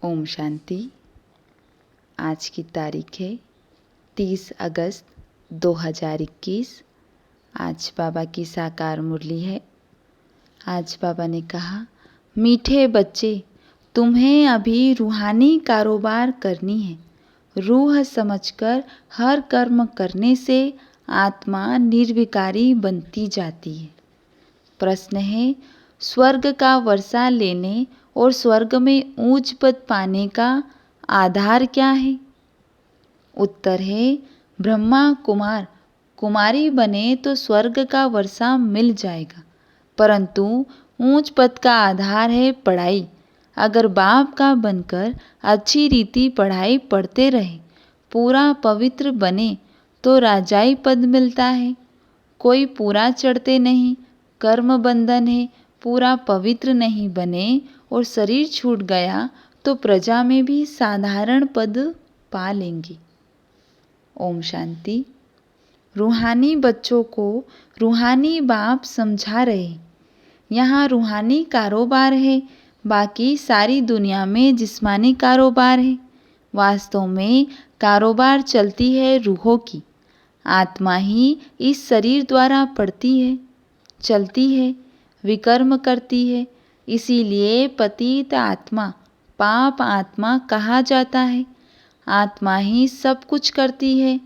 ओम शांति। आज की तारीख है 30 अगस्त 2021। आज बाबा की साकार मुरली है। आज बाबा ने कहा, मीठे बच्चे, तुम्हें अभी रूहानी कारोबार करनी है। रूह समझकर हर कर्म करने से आत्मा निर्विकारी बनती जाती है। प्रश्न है, स्वर्ग का वर्षा लेने और स्वर्ग में ऊंच पद पाने का आधार क्या है? उत्तर है, ब्रह्मा कुमार कुमारी बने तो स्वर्ग का वर्षा मिल जाएगा, परंतु ऊंच पद का आधार है पढ़ाई। अगर बाप का बनकर अच्छी रीति पढ़ाई पढ़ते रहे, पूरा पवित्र बने तो राजाई पद मिलता है। कोई पूरा चढ़ते नहीं, कर्म बंधन है, पूरा पवित्र नहीं बने और शरीर छूट गया तो प्रजा में भी साधारण पद पा लेंगे। ओम शांति। रूहानी बच्चों को रूहानी बाप समझा रहे। यहाँ रूहानी कारोबार है, बाकी सारी दुनिया में जिस्मानी कारोबार है। वास्तव में कारोबार चलती है रूहों की। आत्मा ही इस शरीर द्वारा पढ़ती है, चलती है, विकर्म करती है। इसीलिए पतित आत्मा, पाप आत्मा कहा जाता है। आत्मा ही सब कुछ करती है।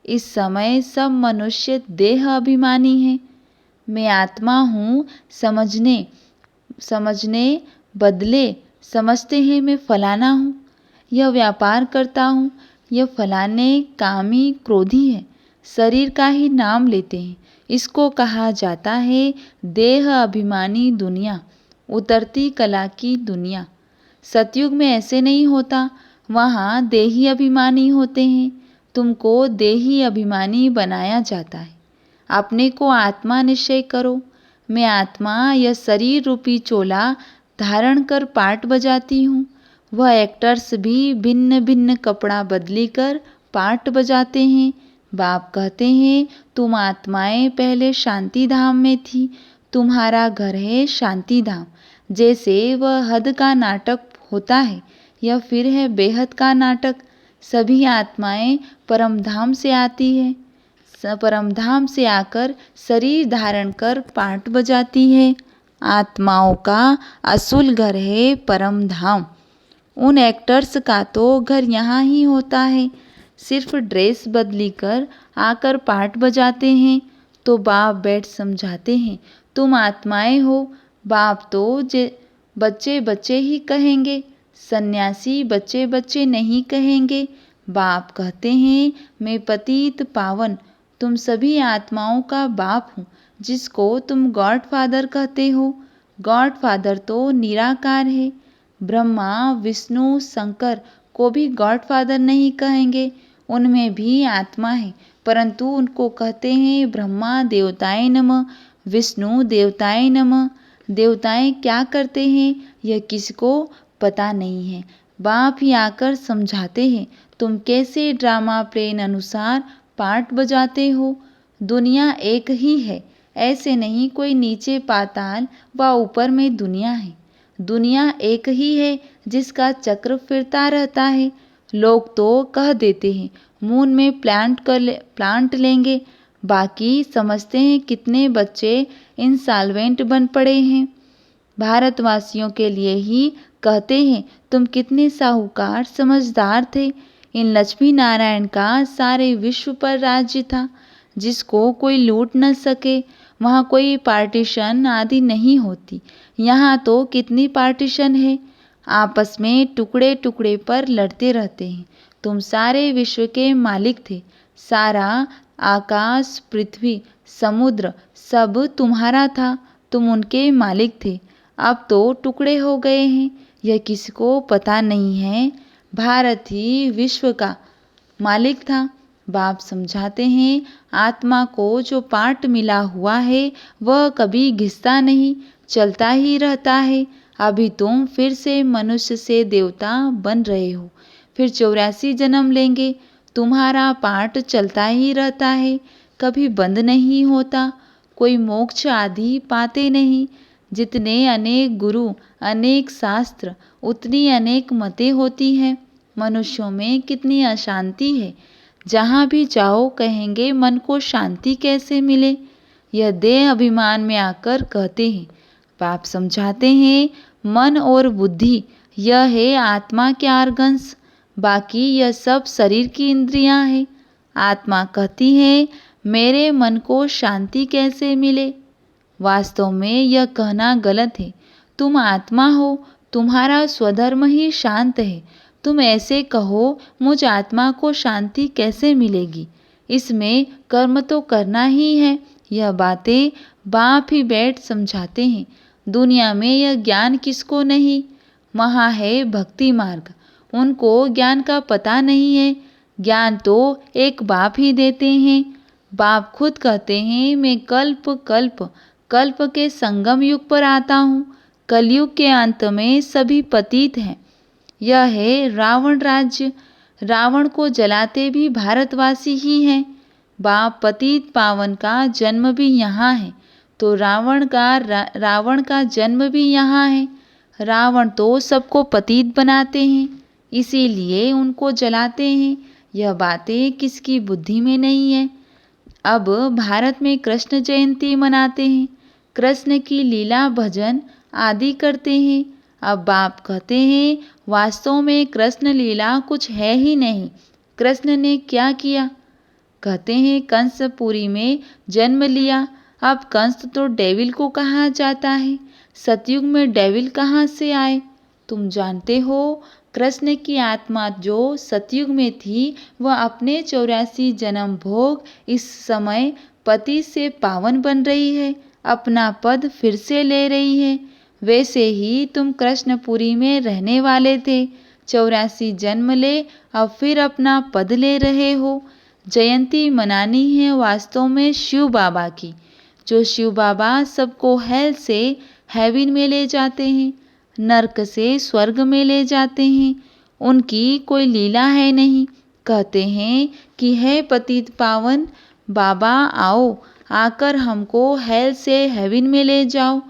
इस समय सब मनुष्य देह अभिमानी है। मैं आत्मा हूँ समझने बदले समझते हैं मैं फलाना हूँ, यह व्यापार करता हूँ, यह फलाने कामी क्रोधी है, शरीर का ही नाम लेते हैं। इसको कहा जाता है देह अभिमानी दुनिया, उतरती कला की दुनिया। सतयुग में ऐसे नहीं होता, वहाँ देही अभिमानी होते हैं। तुमको देही अभिमानी बनाया जाता है। अपने को आत्मा निश्चय करो। मैं आत्मा यह शरीर रूपी चोला धारण कर पाठ बजाती हूँ। वह एक्टर्स भी भिन्न भिन्न कपड़ा बदली कर पाठ बजाते हैं। बाप कहते हैं, तुम आत्माएं पहले शांति धाम में थी, तुम्हारा घर है शांति धाम। जैसे वह हद का नाटक होता है, यह फिर है बेहद का नाटक। सभी आत्माएं परमधाम से आती है, परमधाम से आकर शरीर धारण कर पाठ बजाती है। आत्माओं का असुल घर है परमधाम। उन एक्टर्स का तो घर यहाँ ही होता है, सिर्फ ड्रेस बदली कर आकर पाठ बजाते हैं। तो बाप बैठ समझाते हैं, तुम आत्माएं हो। बाप तो बच्चे बच्चे ही कहेंगे, सन्यासी बच्चे बच्चे नहीं कहेंगे। बाप कहते हैं, मैं पतित पावन तुम सभी आत्माओं का बाप हूँ, जिसको तुम गॉड फादर कहते हो। गॉड फादर तो निराकार है। ब्रह्मा विष्णु शंकर को भी गॉड फादर नहीं कहेंगे, उनमें भी आत्मा है, परंतु उनको कहते हैं ब्रह्मा देवताय नमः, विष्णु देवताय नमः। देवताएं क्या करते हैं यह किसको पता नहीं है। बाप ही आकर समझाते हैं, तुम कैसे ड्रामा प्लेन अनुसार पाठ बजाते हो। दुनिया एक ही है, ऐसे नहीं कोई नीचे पाताल व ऊपर में दुनिया है। दुनिया एक ही है जिसका चक्र फिरता रहता है। लोग तो कह देते हैं मून में प्लांट लेंगे, बाकी समझते हैं कितने बच्चे इंसॉल्वेंट बन पड़े हैं। भारतवासियों के लिए ही कहते हैं, तुम कितने साहूकार समझदार थे। इन लक्ष्मी नारायण का सारे विश्व पर राज्य था, जिसको कोई लूट न सके। वहाँ कोई पार्टीशन आदि नहीं होती। यहाँ तो कितनी पार्टीशन है, आपस में टुकड़े टुकड़े पर लड़ते रहते हैं। तुम सारे विश्व के मालिक थे। सारा आकाश पृथ्वी समुद्र सब तुम्हारा था, तुम उनके मालिक थे। अब तो टुकड़े हो गए हैं, यह किसको पता नहीं है। भारत ही विश्व का मालिक था। बाप समझाते हैं, आत्मा को जो पाठ मिला हुआ है वह कभी घिसता नहीं, चलता ही रहता है। अभी तुम फिर से मनुष्य से देवता बन रहे हो, फिर 84 जन्म लेंगे। तुम्हारा पाठ चलता ही रहता है, कभी बंद नहीं होता। कोई मोक्ष आदि पाते नहीं, जितने अनेक गुरु, अनेक शास्त्र, उतनी अनेक मतें होती हैं। मनुष्यों में कितनी अशांति है। जहाँ भी जाओ कहेंगे मन को शांति कैसे मिले। यह देह अभिमान में आकर कहते हैं। बाप समझाते हैं मन और बुद्धि यह है आत्मा के आर्गन्स, बाकी यह सब शरीर की इंद्रियां हैं। आत्मा कहती है मेरे मन को शांति कैसे मिले। वास्तव में यह कहना गलत है। तुम आत्मा हो, तुम्हारा स्वधर्म ही शांत है। तुम ऐसे कहो मुझ आत्मा को शांति कैसे मिलेगी। इसमें कर्म तो करना ही है। यह बातें बाप ही बैठ समझाते हैं। दुनिया में यह ज्ञान किसको नहीं। वहाँ है भक्ति मार्ग, उनको ज्ञान का पता नहीं है। ज्ञान तो एक बाप ही देते हैं। बाप खुद कहते हैं मैं कल्प कल्प कल्प के संगम युग पर आता हूँ। कलयुग के अंत में सभी पतित हैं। यह है रावण राज्य। रावण को जलाते भी भारतवासी ही हैं। बाप पतित पावन का जन्म भी यहाँ है, तो रावण का जन्म भी यहाँ है। रावण तो सबको पतित बनाते हैं, इसीलिए उनको जलाते हैं। यह बातें किसकी बुद्धि में नहीं है। अब भारत में कृष्ण जयंती मनाते हैं, कृष्ण की लीला भजन आदि करते हैं। अब बाप कहते हैं वास्तव में कृष्ण लीला कुछ है ही नहीं। कृष्ण ने क्या किया। कहते हैं कंसपुरी में जन्म लिया। अब कंस तो डेविल को कहा जाता है। सतयुग में डेविल कहाँ से आए। तुम जानते हो कृष्ण की आत्मा जो सतयुग में थी वह अपने 84 जन्म भोग इस समय पति से पावन बन रही है, अपना पद फिर से ले रही है। वैसे ही तुम कृष्णपुरी में रहने वाले थे, 84 जन्म ले, अब फिर अपना पद ले रहे हो। जयंती मनानी है वास्तव में शिव बाबा की। जो शिव बाबा सबको हेल से हेवन में ले जाते हैं, नरक से स्वर्ग में ले जाते हैं। उनकी कोई लीला है नहीं। कहते हैं कि हे पतित पावन बाबा आओ, आकर हमको हेल से हेवन में ले जाओ,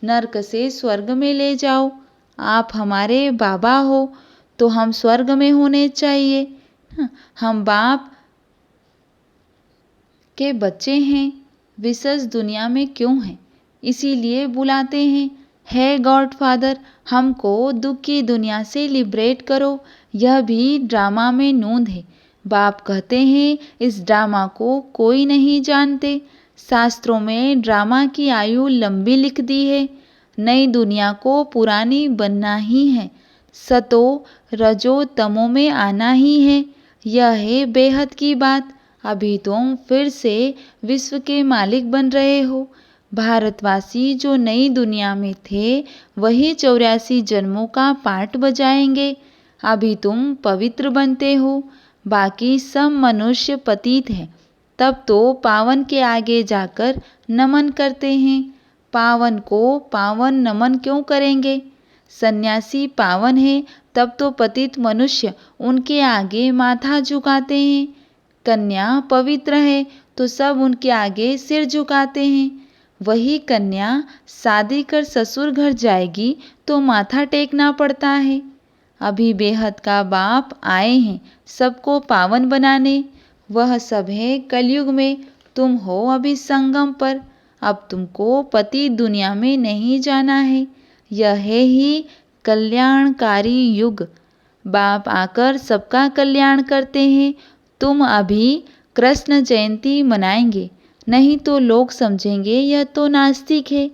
नरक से स्वर्ग में ले जाओ। आप हमारे बाबा हो तो हम स्वर्ग में होने चाहिए। हम बाप के बच्चे हैं, विशेष दुनिया में क्यों हैं। इसीलिए बुलाते हैं हे गॉड फादर हमको दुख की दुनिया से लिबरेट करो। यह भी ड्रामा में नूंद है। बाप कहते हैं इस ड्रामा को कोई नहीं जानते। शास्त्रों में ड्रामा की आयु लंबी लिख दी है। नई दुनिया को पुरानी बनना ही है, सतो रजो तमो में आना ही है। यह है बेहद की बात। अभी तुम फिर से विश्व के मालिक बन रहे हो। भारतवासी जो नई दुनिया में थे वही 84 जन्मों का पाठ बजाएंगे। अभी तुम पवित्र बनते हो, बाकी सब मनुष्य पतित हैं। तब तो पावन के आगे जाकर नमन करते हैं। पावन को पावन नमन क्यों करेंगे। सन्यासी पावन है तब तो पतित मनुष्य उनके आगे माथा झुकाते हैं। कन्या पवित्र है तो सब उनके आगे सिर झुकाते हैं। वही कन्या शादी कर ससुर घर जाएगी तो माथा टेकना पड़ता है। अभी बेहद का बाप आए हैं सबको पावन बनाने। वह सब है कलयुग में, तुम हो अभी संगम पर। अब तुमको पति दुनिया में नहीं जाना है। यह है ही कल्याणकारी युग। बाप आकर सबका कल्याण करते हैं। तुम अभी कृष्ण जयंती मनाएंगे, नहीं तो लोग समझेंगे यह तो नास्तिक है।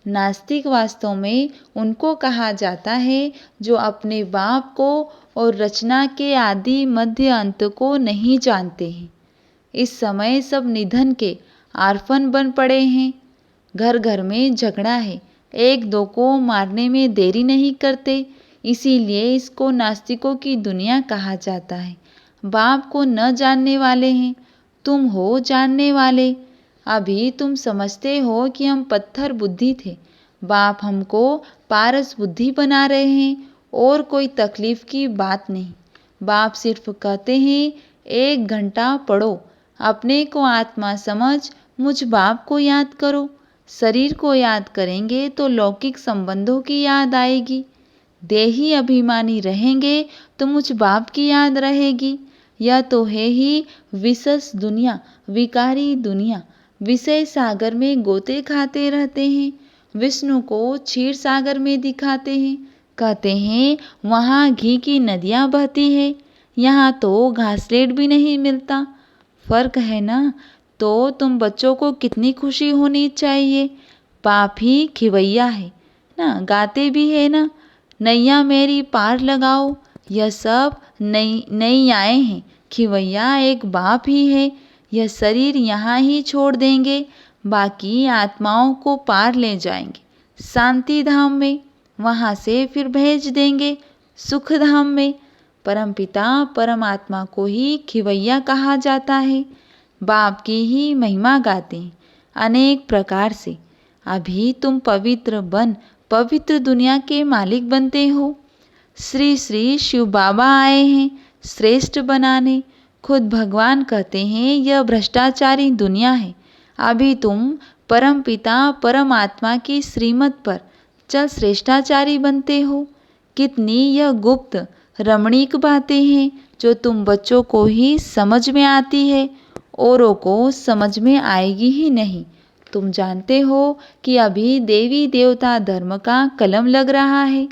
नास्तिक वास्तव में उनको कहा जाता है जो अपने बाप को और रचना के आदि मध्य अंत को नहीं जानते हैं। इस समय सब निधन के आर्फन बन पड़े हैं। घर घर में झगड़ा है, एक दो को मारने में देरी नहीं करते। इसीलिए इसको नास्तिकों की दुनिया कहा जाता है। बाप को न जानने वाले हैं, तुम हो जानने वाले। अभी तुम समझते हो कि हम पत्थर बुद्धि थे, बाप हमको पारस बुद्धि बना रहे हैं और कोई तकलीफ की बात नहीं। बाप सिर्फ कहते हैं 1 घंटा पढ़ो, अपने को आत्मा समझ मुझ बाप को याद करो। शरीर को याद करेंगे तो लौकिक संबंधों की याद आएगी। देही अभिमानी रहेंगे तो मुझ बाप की याद रहेगी। यह तो है ही विशेष दुनिया, विकारी दुनिया। विषय सागर में गोते खाते रहते हैं। विष्णु को क्षीर सागर में दिखाते हैं। कहते हैं वहाँ घी की नदियाँ बहती है, यहाँ तो घासलेट भी नहीं मिलता। फर्क है ना। तो तुम बच्चों को कितनी खुशी होनी चाहिए। बाप ही खिवैया है ना, गाते भी है ना, नैया मेरी पार लगाओ। यह सब नई आए हैं। खिवैया एक बाप ही है। यह शरीर यहाँ ही छोड़ देंगे, बाकी आत्माओं को पार ले जाएंगे शांति धाम में, वहाँ से फिर भेज देंगे सुख धाम में। परमपिता परमात्मा को ही खिवैया कहा जाता है। बाप की ही महिमा गाते हैं अनेक प्रकार से। अभी तुम पवित्र बन पवित्र दुनिया के मालिक बनते हो। श्री श्री शिव बाबा आए हैं श्रेष्ठ बनाने। खुद भगवान कहते हैं यह भ्रष्टाचारी दुनिया है। अभी तुम परम पिता परमात्मा की श्रीमत पर चल श्रेष्ठाचारी बनते हो। कितनी यह गुप्त रमणीक बातें हैं जो तुम बच्चों को ही समझ में आती है, औरों को समझ में आएगी ही नहीं। तुम जानते हो कि अभी देवी देवता धर्म का कलम लग रहा है।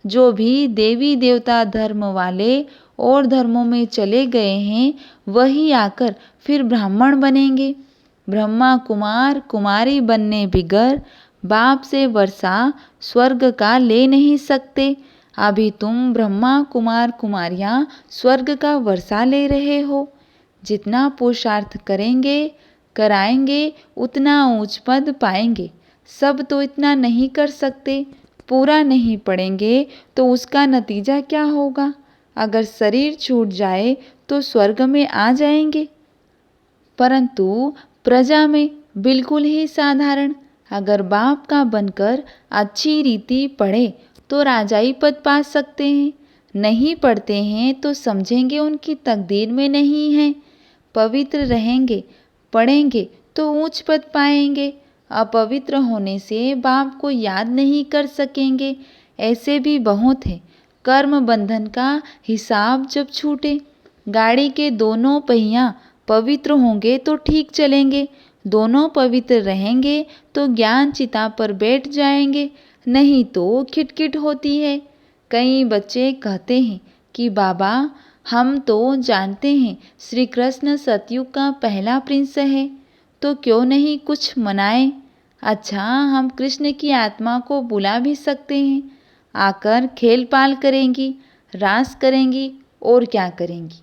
जो भी देवी देवता धर्म वाले और धर्मों में चले गए हैं वही आकर फिर ब्राह्मण बनेंगे। ब्रह्मा कुमार कुमारी बनने बिगर बाप से वर्षा स्वर्ग का ले नहीं सकते। अभी तुम ब्रह्मा कुमार कुमारियाँ स्वर्ग का वर्षा ले रहे हो। जितना पुरुषार्थ करेंगे कराएंगे उतना ऊंच पद पाएंगे। सब तो इतना नहीं कर सकते। पूरा नहीं पढ़ेंगे तो उसका नतीजा क्या होगा। अगर शरीर छूट जाए तो स्वर्ग में आ जाएंगे, परंतु प्रजा में बिल्कुल ही साधारण। अगर बाप का बनकर अच्छी रीति पढ़े तो राजाई पद पा सकते हैं। नहीं पढ़ते हैं तो समझेंगे उनकी तकदीर में नहीं है। पवित्र रहेंगे पढ़ेंगे तो ऊंच पद पाएंगे। अपवित्र होने से बाप को याद नहीं कर सकेंगे। ऐसे भी बहुत है। कर्म बंधन का हिसाब जब छूटे, गाड़ी के दोनों पहिया पवित्र होंगे तो ठीक चलेंगे। दोनों पवित्र रहेंगे तो ज्ञान चिता पर बैठ जाएंगे, नहीं तो खिटखिट होती है। कई बच्चे कहते हैं कि बाबा हम तो जानते हैं श्री कृष्ण सतयुग का पहला प्रिंस है, तो क्यों नहीं कुछ मनाएं। अच्छा हम कृष्ण की आत्मा को बुला भी सकते हैं। आकर खेल पाल करेंगी, रास करेंगी और क्या करेंगी।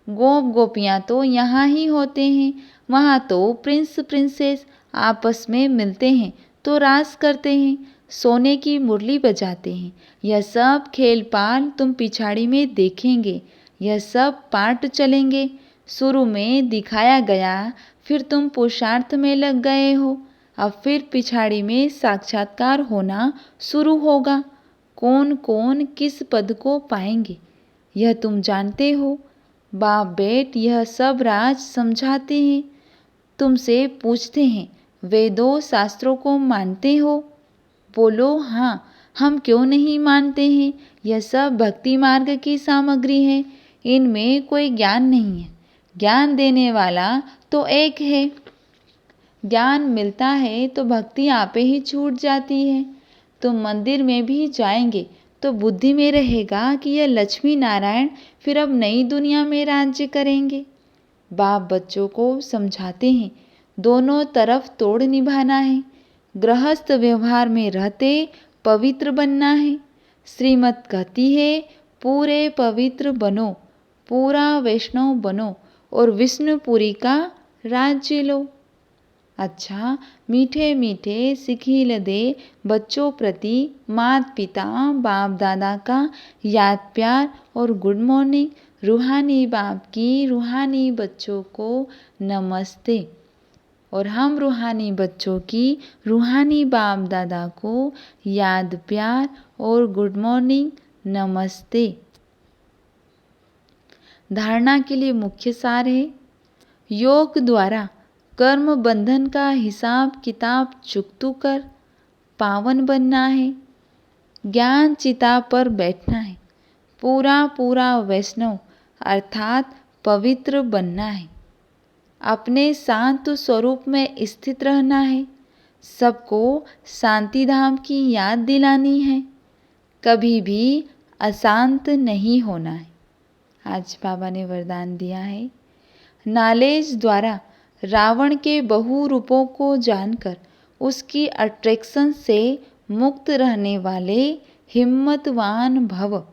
गोप गोपियाँ तो यहाँ ही होते हैं। वहाँ तो प्रिंस प्रिंसेस आपस में मिलते हैं तो रास करते हैं, सोने की मुरली बजाते हैं। यह सब खेल पाल तुम पिछाड़ी में देखेंगे। यह सब पाठ चलेंगे। शुरू में दिखाया गया, फिर तुम पुरुषार्थ में लग गए हो। अब फिर पिछाड़ी में साक्षात्कार होना शुरू होगा। कौन कौन किस पद को पाएंगे यह तुम जानते हो। बाप बेट यह सब राज समझाते हैं। तुमसे पूछते हैं वेदों शास्त्रों को मानते हो। बोलो हाँ, हम क्यों नहीं मानते हैं। यह सब भक्ति मार्ग की सामग्री है, इनमें कोई ज्ञान नहीं है। ज्ञान देने वाला तो एक है। ज्ञान मिलता है तो भक्ति आपे ही छूट जाती है। तुम मंदिर में भी जाएंगे तो बुद्धि में रहेगा कि यह लक्ष्मी नारायण फिर अब नई दुनिया में राज्य करेंगे। बाप बच्चों को समझाते हैं दोनों तरफ तोड़ निभाना है। गृहस्थ व्यवहार में रहते पवित्र बनना है। श्रीमत कहती है पूरे पवित्र बनो, पूरा वैष्णव बनो और विष्णुपुरी का राज्य लो। अच्छा मीठे मीठे सिखिल दे बच्चों प्रति माता पिता बाप दादा का याद प्यार और गुड मॉर्निंग। रूहानी बाप की रूहानी बच्चों को नमस्ते। और हम रूहानी बच्चों की रूहानी बाप दादा को याद प्यार और गुड मॉर्निंग नमस्ते। धारणा के लिए मुख्य सार है योग द्वारा कर्म बंधन का हिसाब किताब चुकतू कर पावन बनना है। ज्ञान चिता पर बैठना है। पूरा पूरा वैष्णव अर्थात पवित्र बनना है। अपने शांत स्वरूप में स्थित रहना है। सबको शांति धाम की याद दिलानी है। कभी भी अशांत नहीं होना है। आज बाबा ने वरदान दिया है, नॉलेज द्वारा रावण के बहु रूपों को जानकर उसकी अट्रैक्शन से मुक्त रहने वाले हिम्मतवान भव।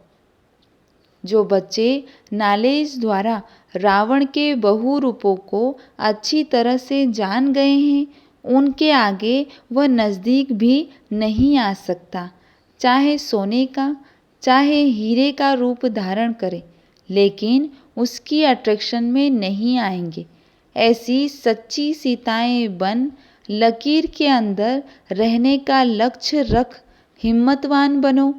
जो बच्चे नॉलेज द्वारा रावण के बहु रूपों को अच्छी तरह से जान गए हैं, उनके आगे वह नज़दीक भी नहीं आ सकता। चाहे सोने का चाहे हीरे का रूप धारण करे, लेकिन उसकी अट्रैक्शन में नहीं आएंगे। ऐसी सच्ची सीताएं बन लकीर के अंदर रहने का लक्ष्य रख हिम्मतवान बनो।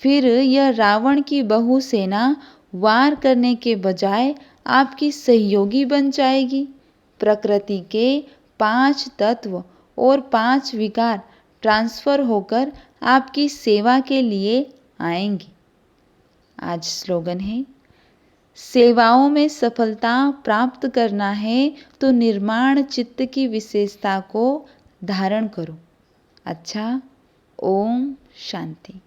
फिर यह रावण की बहु सेना वार करने के बजाय आपकी सहयोगी बन जाएगी। प्रकृति के 5 तत्व और 5 विकार ट्रांसफर होकर आपकी सेवा के लिए आएंगे। आज स्लोगन है, सेवाओं में सफलता प्राप्त करना है तो निर्माण चित्त की विशेषता को धारण करो। अच्छा, ओम शांति।